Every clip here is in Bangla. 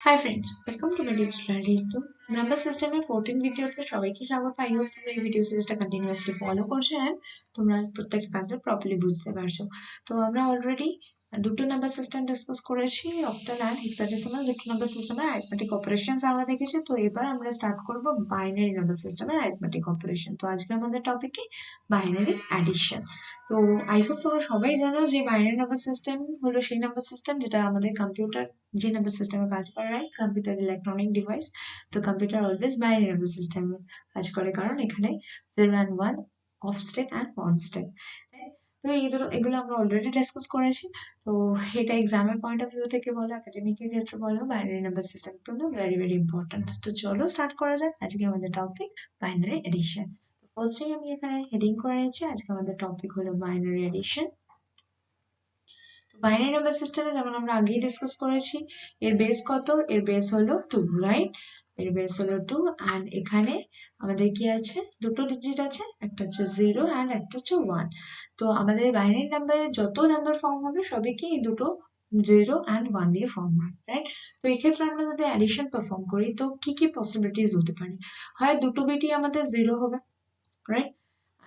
Hi friends, welcome to my digital Ritu. Number সিস্টেমের 14 ভিডিওতে সবাইকে স্বাগত। আই হোপ তোমরা এই ভিডিও সিরিজটা কন্টিনিউয়াসলি ফলো করছো অ্যান্ড তোমরা প্রত্যেকটা কনসেপ্ট প্রপারলি বুঝতে পারছো। তো আমরা অলরেডি দুটো নাম্বার সিস্টেম ডিসকাস করেছি, অক্টাল অ্যান্ড হেক্সাডেসিমাল। দুটো নাম্বার সিস্টেমের অ্যারিথমেটিক অপারেশনস আমরা দেখেছি। তো এবার আমরা স্টার্ট করব বাইনারি নাম্বার সিস্টেমের অ্যারিথমেটিক অপারেশন। তো আজকে আমাদের টপিক কি বাইনারি অ্যাডিশন। তো আই হোপ তোমরা সবাই জানো যে বাইনারি নাম্বার সিস্টেম হলো সেই নাম্বার সিস্টেম যেটা আমাদের কম্পিউটার যে নাম্বার সিস্টেমে কাজ করে, রাইট? Computer electronic device. তো কম্পিউটার অলওয়েজ বাইনারি নাম্বার সিস্টেমে কাজ করে, কারণ এখানে 0 and 1 of state and on state. তো এগুলো আমরা অলরেডি ডিসকাস করেছি। তো এটা এক্সামের পয়েন্ট অফ ভিউ থেকে বলো, একাডেমিকের ক্ষেত্রে বলো, বাইনারি নাম্বার সিস্টেম কিন্তু ভেরি ভেরি ইম্পর্টেন্ট। তো চলো স্টার্ট করা যাক। আজকে আমাদের টপিক বাইনারি এডিশন। ফার্স্টেই আমি এখানে হেডিং করে নিয়েছি, আজকে আমাদের টপিক হলো বাইনারি এডিশন। বাইনারি নাম্বার সিস্টেমে যেমন আমরা আগেই ডিসকাস করেছি, এর বেস কত? এর বেস হলো 2, রাইট? এর বেস হলো 2 অ্যান্ড এখানে আমাদের কি আছে? দুটো ডিজিট আছে, একটা হচ্ছে 0 অ্যান্ড একটা হচ্ছে 1। তো আমাদের বাইনারি নাম্বারের যত নাম্বার ফর্ম হবে সবই কি এই দুটো 0 অ্যান্ড 1 দিয়ে ফর্ম হয়, রাইট? তো এই ক্ষেত্রে আমরা যদি অ্যাডিশন পারফর্ম করি তো কি কি পসিবিলিটিস হতে পারে? হয় দুটো বিটই আমাদের 0 হবে, রাইট?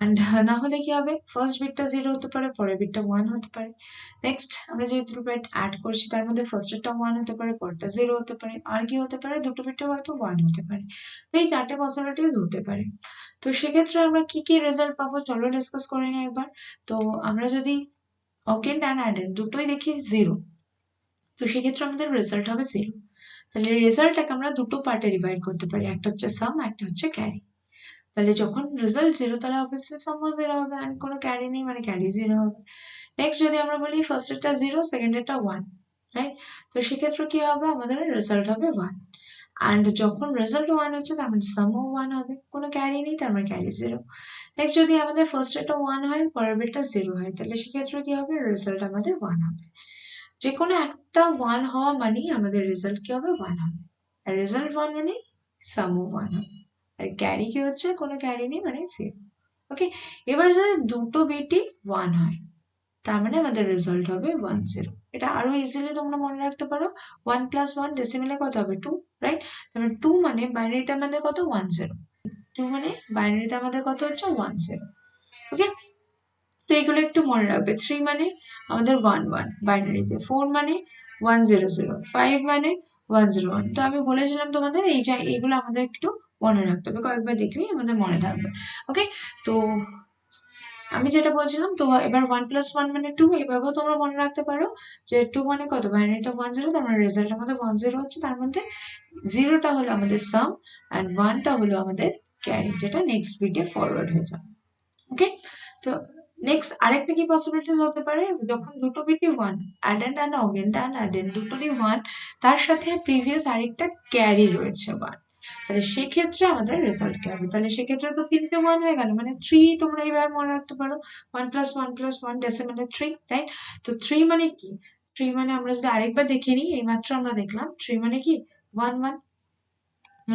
অ্যান্ড না হলে কি হবে? ফার্স্ট বিটটা 0 হতে পারে, পরের বিটটা 1 হতে পারে। নেক্সট আমরা যে দুটো বিট অ্যাড করছি তার মধ্যে ফার্স্টেরটা 1 হতে পারে, পরেরটা 0 হতে পারে। আর কি হতে পারে? দুটো বিটটা হয়তো 1 হতে পারে। তো এই চারটে পসিবিলিটিস হতে পারে। তো সেক্ষেত্রে আমরা কি কি রেজাল্ট পাবো চলো ডিসকাস করে নিই একবার। তো আমরা যদি অকেন্ড অ্যান্ড অ্যাডেন্ড দুটোই দেখি 0, তো সেক্ষেত্রে আমাদের রেজাল্ট হবে 0। তাহলে রেজাল্টটাকে আমরা দুটো পার্টে ডিভাইড করতে পারি, একটা হচ্ছে সাম, একটা হচ্ছে ক্যারি। তাহলে যখন রেজাল্ট 0 তাহলে অবভিয়াসলি সামও 0 হবে এন্ড কোনো ক্যারি নেই মানে ক্যারি 0 হবে। নেক্সট যদি আমরা বলি ফার্স্ট এরটা 0, সেকেন্ড এরটা 1, রাইট? তো সেক্ষেত্রে কি হবে? আমাদের রেজাল্ট হবে 1। অ্যান্ড যখন রেজাল্ট 1 হচ্ছে তার মানে সামও 1 হবে, কোনো ক্যারি নেই তার মানে ক্যারি 0। নেক্সট যদি আমাদের ফার্স্ট এরটা 1 হয়, পরের বিটটা 0 হয়, তাহলে সেক্ষেত্রে কি হবে? রেজাল্ট আমাদের 1 হবে। যে কোনো একটা 1 হওয়া মানেই আমাদের রেজাল্ট কি হবে? 1 হবে। আর রেজাল্ট 1 মানে সামও 1 হবে। আর ক্যারি কি হচ্ছে? কোনো ক্যারি নেই মানে 0। ওকে, এবার যদি দুটো বিটই 1 হয় তার মানে আমাদের রেজাল্ট হবে 1 0। এটা আরো ইজিলি তোমরা মনে রাখতে পারো, 1 প্লাস 1 ডেসিমেলে কত হবে? 2, রাইট? তাহলে 2 মানে বাইনারিতে আমাদের কত? 1 0। 2 মানে বাইনারিতে আমাদের কত হচ্ছে? 1 0। ওকে, তো এগুলো একটু মনে রাখবে। 3 মানে আমাদের 1 1 বাইনারিতে, 4 মানে 1 0 0, 5 মানে 1 0 1। তো আমি বলেছিলাম তোমাদের এইগুলো আমাদের একটু মনে রাখতে হবে, কয়েকবার দেখলেই আমাদের মনে থাকবে। ওকে, তো আমি যেটা বলছিলাম, তো এবার 1 প্লাস 1 মানে 2, এভাবেও তোমরা মনে রাখতে পারো যে 2 মানে কত? বাইনারিতে 1 0, তার মানে রেজাল্ট আমাদের 1 0 হচ্ছে, তার মধ্যে 0টা হলো আমাদের সাম অ্যান্ড 1টা হলো আমাদের ক্যারি, যেটা নেক্সট বিটে ফরওয়ার্ড হয়ে যাবে। ওকে, তো নেক্সট আরেকটা কি পসিবিলিটিস হতে পারে? যখন দুটো বিটই 1, অ্যাডেন্ড অ্যান্ড অগেন্ড অ্যান্ড অ্যাডেন্ড দুটোরই 1, তার সাথে প্রিভিয়াস আরেকটা ক্যারি রয়েছে 1, তাহলে সেক্ষেত্রে আমাদের রেজাল্ট কি হবে? তাহলে সেক্ষেত্রে তো তিনটে 1 হয়ে গেল, মানে 3 তোমরা এইভাবে মনে রাখতে পারো, 1 প্লাস 1 প্লাস 1 ডেসিমেলে 3, রাইট? তো 3 মানে কি? 3 মানে আমরা যদি আরেকবার দেখে নিই, এইমাত্র আমরা দেখলাম 3 মানে কি 1 1,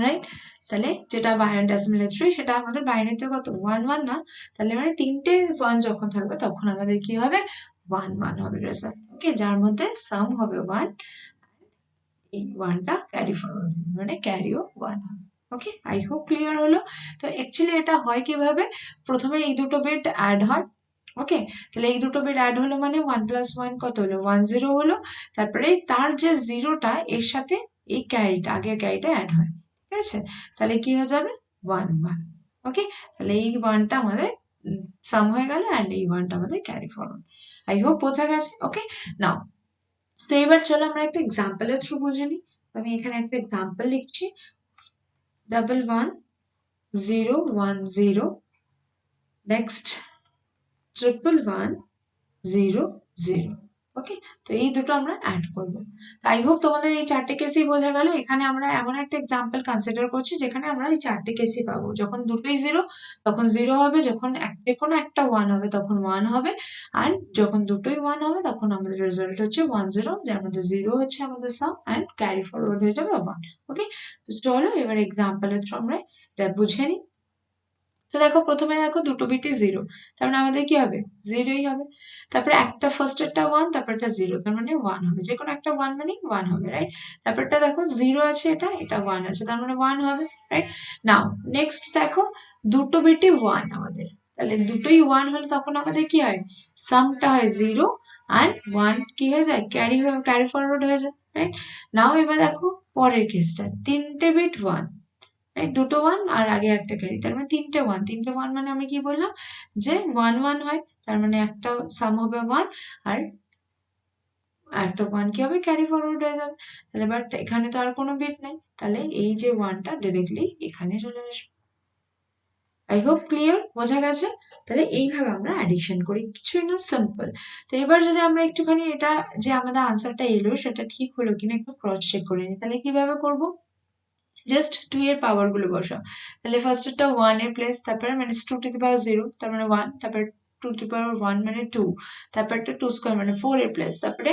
রাইট? তাহলে যেটা ডেসিমেলে 3 সেটা আমাদের বাইনারিতে কত? 1 1 না? তাহলে মানে তিনটে 1 যখন থাকবে তখন আমাদের কি হবে? 1 1 হবে রেজাল্ট। ওকে, যার মধ্যে সাম হবে 1, এই 1টা ক্যারি ফরওয়ার্ড মানে ক্যারিও 1 হবে। ওকে, আই হোপ ক্লিয়ার হলো। তো অ্যাকচুয়ালি এটা হয় কিভাবে? প্রথমে এই দুটো বিট অ্যাড হয়। ওকে, তাহলে এই দুটো বিট অ্যাড হলো মানে 1 প্লাস 1 কত হলো? 1 0 হলো। তারপরে তার যে 0টা এর সাথে এই ক্যারিটা, আগের ক্যারিটা অ্যাড হয়, ঠিক আছে? তাহলে কি হয়ে যাবে? 1 1। ওকে, তাহলে এই 1টা আমাদের সাম হয়ে গেল অ্যান্ড এই 1টা আমাদের ক্যারি ফরওয়ার্ড। আই হোপ বোঝা গেছে। ওকে, নাও তো এবার চলো আমরা একটা এক্সাম্পলের থ্রু বুঝে নিই। আমি এখানে একটা এক্সাম্পল লিখছি, 1 1 0 1 0, নেক্সট 1 1 0 0। ওকে, তো এই দুটো আমরা অ্যাড করবো। আই হোপ তোমাদের এই চারটে কেসই বোঝা গেল। এখানে আমরা এমন একটা এক্সাম্পল কনসিডার করছি যেখানে আমরা এই চারটে কেসই পাবো। যখন দুটোই 0 তখন 0 হবে, যখন যে কোনো একটা 1 হবে তখন 1 হবে, আর যখন দুটোই 1 হবে তখন আমাদের রেজাল্ট হচ্ছে 1 0, যার মধ্যে 0 হচ্ছে আমাদের সাম অ্যান্ড ক্যারি ফরওয়ার্ড হয়ে যাবে 1। ওকে, তো চলো এবার এক্সাম্পলের থ্রু আমরা এটা বুঝে নিই। তো তো দেখো প্রথমে দেখো দুটো বিটই জিরো, তার মানে আমাদের কি হবে, জিরোই হবে। তারপরে একটা ফার্স্টেরটা ওয়ান, তারপরটা জিরো, তার মানে ওয়ান হবে, যে কোনো একটা ওয়ান মানে ওয়ান হবে, রাইট। তারপরটা দেখো জিরো আছে, এটা ওয়ান আছে, তার মানে ওয়ান হবে, রাইট। নাও নেক্সট দেখো দুটো বিটই ওয়ান আমাদের, তাহলে দুটোই ওয়ান হলে তখন আমাদের কি হয়, সামটা হয় জিরো আর ওয়ান কি হয়ে যায়, ক্যারি ফরওয়ার্ড হয়ে যায়, রাইট। নাও এবার দেখো পরের কেসটা, তিনটে বিট ওয়ান, রাইট, দুটো ওয়ান আর আগে একটা ক্যারি, তার মানে তিনটে ওয়ান মানে আমি কি বললাম যে ওয়ান ওয়ান হয়, তার মানে একটা সাম হবে ওয়ান আর একটা ওয়ান কি হবে, ক্যারি ফরওয়ার্ড হয়ে যাবে। তাহলে বাট এখানে তো আর কোনো বিট নেই, তাহলে এই যে ওয়ানটা ডিরেক্টলি এখানে চলে আসবে। আই হোপ ক্লিয়ার, বোঝা গেছে। তাহলে এইভাবে আমরা অ্যাডিশন করি, কিছুই না, সিম্পল। তো এবার যদি আমরা একটুখানি এটা যে আমাদের আনসারটা এলো সেটা ঠিক হলো কিনা একটু ক্রস চেক করে নিই, তাহলে কিভাবে করব, জাস্ট 2 এর পাওয়ার গুলো বসাও। তাহলে ফার্স্টেরটা 1 এর প্লেস, তারপরে মানে 2 টু দি পাওয়ার 0 তার মানে 1, তারপরে 2 টু দি পাওয়ার 1 মানে 2, তারপরটা 2 স্কয়ার মানে 4 এর প্লেস, তারপরে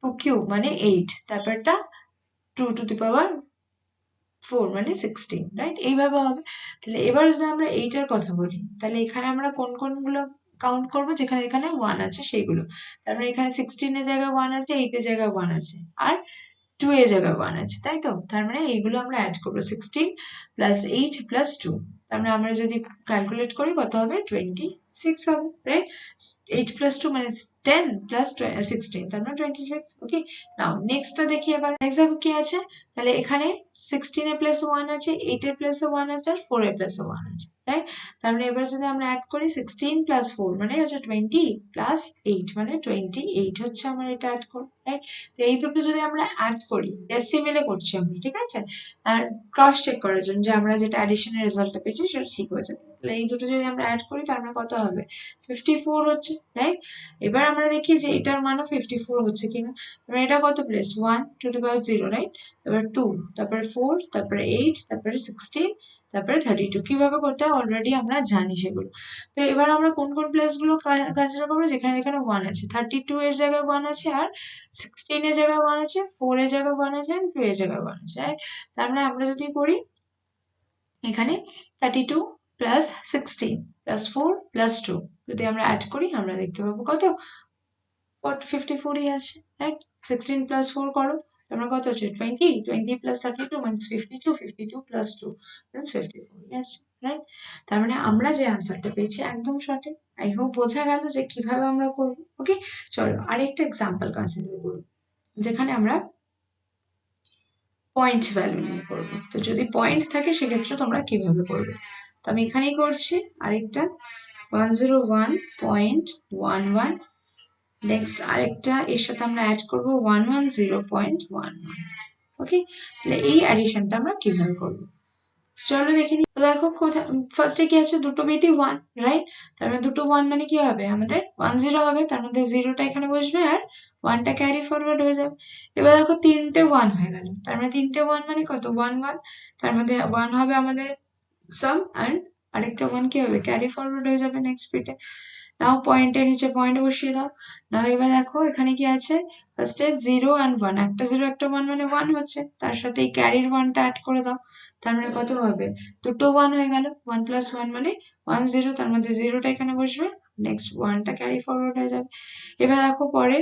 2 কিউব মানে 8, তারপরটা 2 টু দি পাওয়ার 4 মানে 16, রাইট, এইভাবে হবে। তাহলে এবার যদি আমরা এইটার কথা বলি, তাহলে এখানে আমরা কোন কোনগুলো কাউন্ট করবো, যেখানে এখানে 1 আছে সেইগুলো। তারপরে এখানে 16 এর জায়গায় 1 আছে, 8 এর জায়গায় 1 আছে, আর 2 এর জায়গায় 1 আছে, তাই তো। তার মানে এইগুলো আমরা অ্যাড করবো, 16 প্লাস 8 প্লাস 2, তার মানে আমরা যদি ক্যালকুলেট করি কত হবে, 26 হবে, রাইট। 8 প্লাস 2 মানে 10 প্লাস 16, তার মানে 26, ওকে। নাও নেক্সটটা দেখি এবার, নেক্সট দেখো কি আছে, তাহলে এখানে 16 এর প্লেসে 1 আছে, 8 এর প্লেসে 1 আছে, আর 4 এর প্লেসে 1 আছে, রাইট। তার মানে এবার যদি আমরা অ্যাড করি 16 প্লাস 4 মানে হচ্ছে 20 প্লাস 8 মানে 28 হচ্ছে আমার, এটা অ্যাড করব, রাইট। তো এই দুটো যদি আমরা অ্যাড করি, ডেসিমেলে করছি আমরা, ঠিক আছে, আর ক্রস চেক করার জন্য যে আমরা যেটা অ্যাডিশনের রেজাল্টটা পেয়েছি সেটা ঠিক হয়েছে। তাহলে এই দুটো যদি আমরা অ্যাড করি তার মানে কত হবে, 54 হচ্ছে, রাইট। এবার আমরা দেখি যে এটার মানও 54 হচ্ছে কিনা, তারপরে এটা কত place, 1 to the power 0, right, তারপরে 2, তারপরে 4, তারপরে 8, তারপরে 16, তারপরে 32, কিভাবে করতে হয় অলরেডি আমরা জানি সেগুলো। তো এবার আমরা কোন কোন প্লেস গুলো কনসিডার করবো, যেখানে যেখানে 1 আছে, 32 এর জায়গায় 1 আছে, আর 16 এর জায়গায় 1 আছে, 4 এর জায়গায় 1 আছে, আর 2 এর জায়গায় 1 আছে, রাইট। তার মানে আমরা যদি করি এখানে 32 প্লাস 16 প্লাস 4 প্লাস 2 যদি আমরা অ্যাড করি, আমরা দেখতে পাবো কত, 54ই আছে, রাইট। 16 প্লাস 4 করো, তোমরা কত হচ্ছে, 20, 20 প্লাস 32 মানে 52, 52 প্লাস 2 means 54ই আছে, রাইট। তার মানে আমরা যে আনসারটা পেয়েছি একদম সঠিক। আই হোপ বোঝা গেল যে কিভাবে আমরা করবো, ওকে। চলো আরেকটা এক্সাম্পল কনসিডার করব, যেখানে আমরা পয়েন্ট ভ্যালু নিয়ে করবো। তো যদি পয়েন্ট থাকে সেক্ষেত্রে তোমরা কিভাবে করবে, তো আমি এখানেই করছি আরেকটা 101.11, নেক্সট আরেকটা এর সাথে আমরা অ্যাড করবো 110.11, ওকে। তাহলে এই অ্যাডিশনটা আমরা কিভাবে করবো, চলো দেখে নিই। তো দেখো ফার্স্টে কি আছে, দুটো বিটই 1, রাইট। তার মানে দুটো 1 মানে কি হবে, আমাদের 10 হবে, তার মধ্যে 0টা এখানে বসবে আর 1টা ক্যারি ফরওয়ার্ড হয়ে যাবে। এবার দেখো তিনটে 1 হয়ে গেল, তার মানে তিনটে 1 মানে কত, 1 1, তার মধ্যে 1 হবে আমাদের সাম, আর আরেকটা 1 কি হবে, ক্যারি ফরওয়ার্ড হয়ে যাবে নেক্সট বিটে। নাও পয়েন্টের নিচে পয়েন্ট বসিয়ে দাও। নাও এবার দেখো এখানে কি আছে, ফার্স্টে 0 and 1, একটা 0 একটা 1 মানে 1 হচ্ছে, তার সাথে এই ক্যারির 1টা অ্যাড করে দাও, তার মানে কত হবে, দুটো 1 হয়ে গেল, 1 প্লাস 1 মানে 1 0, তার মধ্যে 0টা এখানে বসবে, নেক্সট 1টা ক্যারি ফরওয়ার্ড হয়ে যাবে। এবার দেখো পরে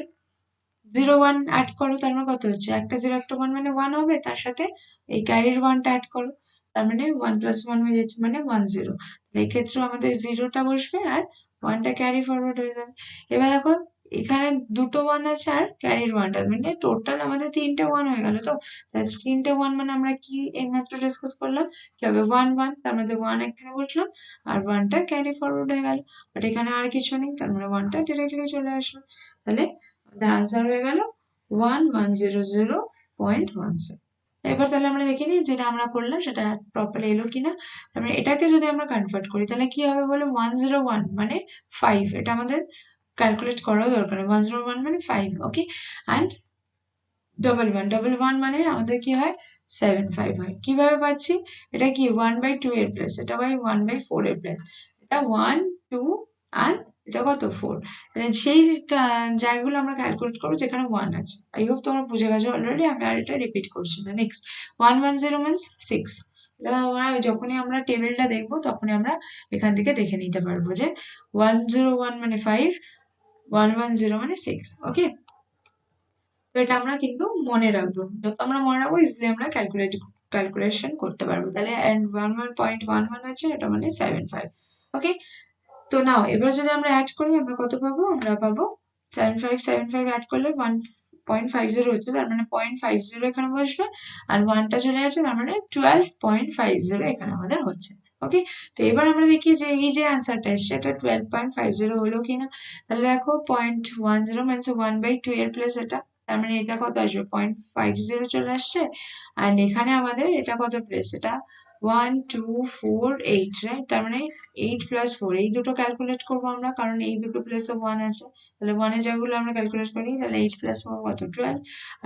0 1 অ্যাড করো, তার মানে কত হচ্ছে, একটা 0 একটা 1 মানে 1 হবে, তার সাথে এই ক্যারির 1টা অ্যাড করো, তার মানে 1 প্লাস 1 হয়ে যাচ্ছে মানে 1 0, এই ক্ষেত্রে আমাদের 0টা বসবে আর 1টা ক্যারি ফরওয়ার্ড হয়ে যাবে। এবার দেখো এখানে দুটো 1 আছে আর ক্যারির 1টা, মানে টোটাল আমাদের তিনটে 1 হয়ে গেল। তো তিনটে 1 মানে আমরা কি এইমাত্র ডিসকাস করলাম, কি হবে 1 1, তার মধ্যে 1 এখানে বসলাম আর 1টা ক্যারি ফরওয়ার্ড হয়ে গেল, বাট এখানে আর কিছু নেই, তার মানে 1টা ডিরেক্টলি চলে আসলো। তাহলে আমাদের আনসার হয়ে গেল 1100.17। এবার তাহলে আমরা দেখে নিই যেটা আমরা করলাম সেটা প্রপারলি এলো কিনা। তারপরে এটাকে যদি আমরা কনভার্ট করি তাহলে কি হবে বলে, 101 মানে 5, এটা আমাদের ক্যালকুলেট করাও দরকার, 101 মানে 5, ওকে। অ্যান্ড 11 মানে আমাদের কি হয়, 75 হয়। কিভাবে পাচ্ছি, এটা কি 1/2 এর প্লেস, এটা 1/4 এর প্লেস, এটা 1 2 আর এটা কত 4, তাহলে সেই জায়গাগুলো আমরা ক্যালকুলেট করবো যেখানে 1 আছে। আই হোপ তোমরা বুঝে গেছো অলরেডি, আমি আর এটা রিপিট করছি না। নেক্সট 110 মিনস 6, আমরা যখনই আমরা টেবিলটা দেখবো তখনই আমরা এখান থেকে দেখে নিতে পারবো যে 101 মানে 5, 110 মানে 6। ওকে, তো এটা আমরা কিন্তু মনে রাখবো, যত আমরা মনে রাখবো ইজিলি আমরা ক্যালকুলেশন করতে পারবো। তাহলে এন্ড 11.11 আছে, এটা মানে 75। ওকে, তো নাও এবার যদি আমরা অ্যাড করি আমরা কত পাবো, আমরা পাবো 75 অ্যাড করলে 1.50 হচ্ছে, তার মানে 0.50 এখানে বসবে, আর 1টা চলে যাচ্ছে, তার মানে 12.50 এখানে আমাদের হচ্ছে। ওকে, তো এবার আমরা দেখি যে এই যে অ্যান্সারটা এসছে এটা 12.50 হলো কিনা। তাহলে দেখো 0.10 মানে 1/2 এর প্লেস এটা, তার মানে এটা কত আসবে 0.50 চলে আসছে। আর এখানে আমাদের এটা কত প্লেস, এটা 1 2 4 8, রাইট? তার মানে 8 প্লাস 4 এই দুটো ক্যালকুলেট করবো আমরা, কারণ এই দুটো প্লেসে 1 আছে। তাহলে 1 এর জায়গাগুলো আমরা ক্যালকুলেট করি, তাহলে 8 প্লাস 4 কত 12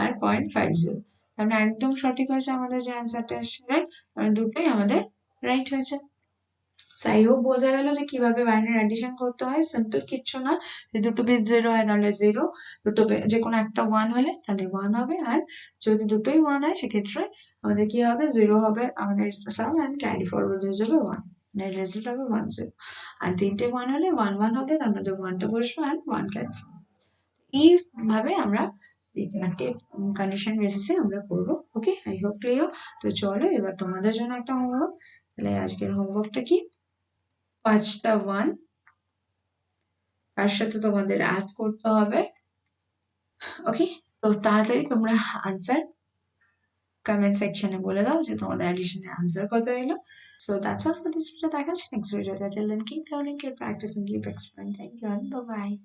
আর 0.50। তার মানে একদম সঠিক হয়েছে আমাদের যে অ্যান্সারটা এসছে, রাইট? কারণ দুটোই আমাদের রাইট হয়েছে। আই হোপ বোঝা গেল যে কিভাবে বাইনারি অ্যাডিশন করতে হয়। সিম্পল কিচ্ছু না, যে দুটো বিট 0 হয় তাহলে 0, দুটো যে কোনো একটা 1 হলে তাহলে 1 হবে, আর যদি দুটোই 1 হয় সেক্ষেত্রে আমাদের কি হবে 0 হবে আমাদের সাম, এন্ড ক্যারি ফরওয়ার্ড হয়ে যাবে 1, মানে রেজাল্ট হবে 1 0। আর তিনটে 1 হলে 1 1 হবে, তার মধ্যে 1টা বসবে আর 1 ক্যারি ফরওয়ার্ড। এইভাবে আমরা এই চারটে কন্ডিশন বেসিসে আমরা করবো। ওকে, আই হোপ ক্লিয়ার। তো চলো এবার তোমাদের জন্য একটা হোমওয়ার্ক। তাহলে আজকের হোমওয়ার্কটা কি, 5টা 1 তার সাথে তোমাদের অ্যাড করতে হবে। ওকে, তো তাড়াতাড়ি তোমরা আনসার কমেন্ট সেকশনে বলে দাও যে তোমাদের অ্যাডিশনের আনসার কত এলো। So that's all for this video. দেখা হচ্ছে নেক্সট ভিডিওতে। Till then keep learning, keep practicing, keep exploring. Thank you and bye bye.